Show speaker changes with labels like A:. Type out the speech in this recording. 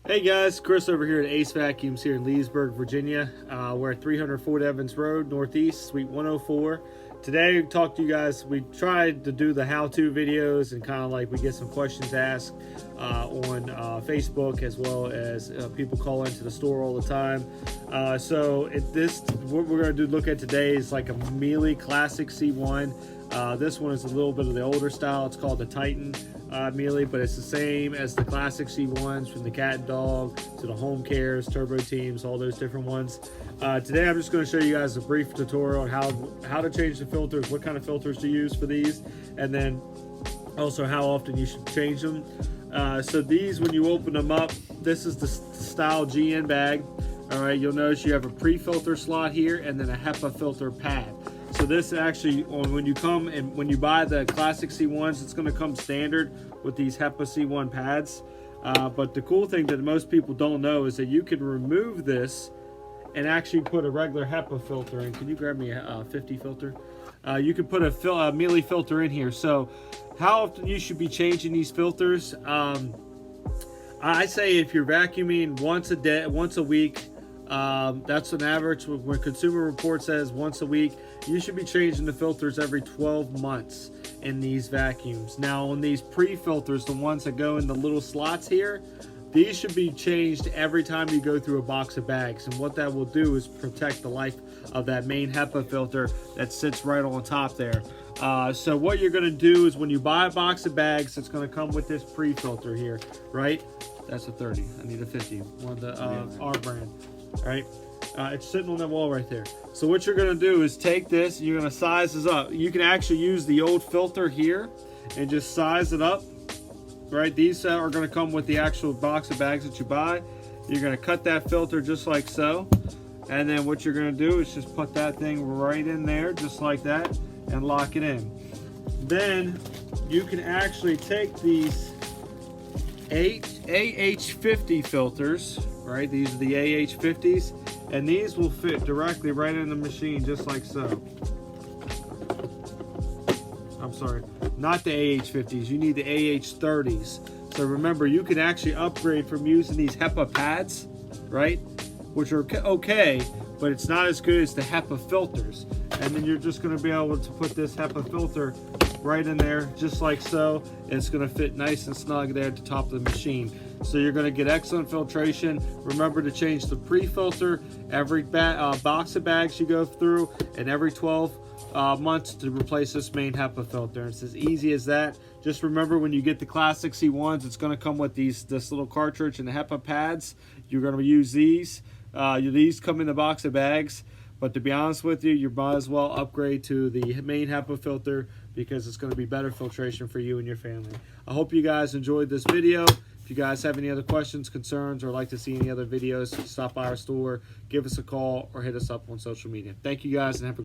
A: Hey guys, Chris over here at AceVacuums here in Leesburg, Virginia. We're at 300 Fort Evans Road, Northeast, Suite 104. Today, we talked to you guys. We tried to do the how-to videos and kind of like we get some questions asked on Facebook, as well as people call into the store all the time. What we're going to look at today is like a Miele Classic C1. This one is a little bit of the older style. It's called the Titan Miele, but it's the same as the classic C1s, from the cat and dog to the home cares, turbo teams, all those different ones. Today I'm just going to show you guys a brief tutorial on how to change the filters, what kind of filters to use for these, and then also how often you should change them. So these, when you open them up, this is the style GN bag. All right, you'll notice you have a pre-filter slot here and then a HEPA filter pad. So this actually, when you buy the classic C1s, it's going to come standard with these HEPA C1 pads. But the cool thing that most people don't know is that you can remove this and actually put a regular HEPA filter in. Can you grab me a 50 filter? You can put a Miele filter in here. So how often you should be changing these filters? I say if you're vacuuming once a week, that's an average. When Consumer Report says once a week, you should be changing the filters every 12 months in these vacuums. Now on these pre-filters, the ones that go in the little slots here, these should be changed every time you go through a box of bags. And what that will do is protect the life of that main HEPA filter that sits right on top there. So what you're going to do is when you buy a box of bags, it's going to come with this pre-filter here, right? That's a 30. I need a 50. One of the R brand. All right, it's sitting on that wall right there. So what you're going to do is take this, you're going to size this up. You can actually use the old filter here and just size it up. Right, these are going to come with the actual box of bags that you buy. You're going to cut that filter just like so, and then what you're going to do is just put that thing right in there just like that and lock it in. Then you can actually take these AH50 filters, right? These are the AH50s, and these will fit directly right in the machine just like so. I'm sorry, not the AH50s, you need the AH30s. So remember, you can actually upgrade from using these HEPA pads, right? Which are okay, but it's not as good as the HEPA filters. And then you're just gonna be able to put this HEPA filter right in there, just like so. And it's gonna fit nice and snug there at the top of the machine. So you're gonna get excellent filtration. Remember to change the pre-filter every box of bags you go through, and every 12 months to replace this main HEPA filter. It's as easy as that. Just remember, when you get the classic C1s, it's going to come with this little cartridge and the HEPA pads. You're going to use these. These come in the box of bags, but to be honest with you, you might as well upgrade to the main HEPA filter because it's going to be better filtration for you and your family. I hope you guys enjoyed this video. If you guys have any other questions, concerns, or like to see any other videos, stop by our store, give us a call, or hit us up on social media. Thank you guys, and have a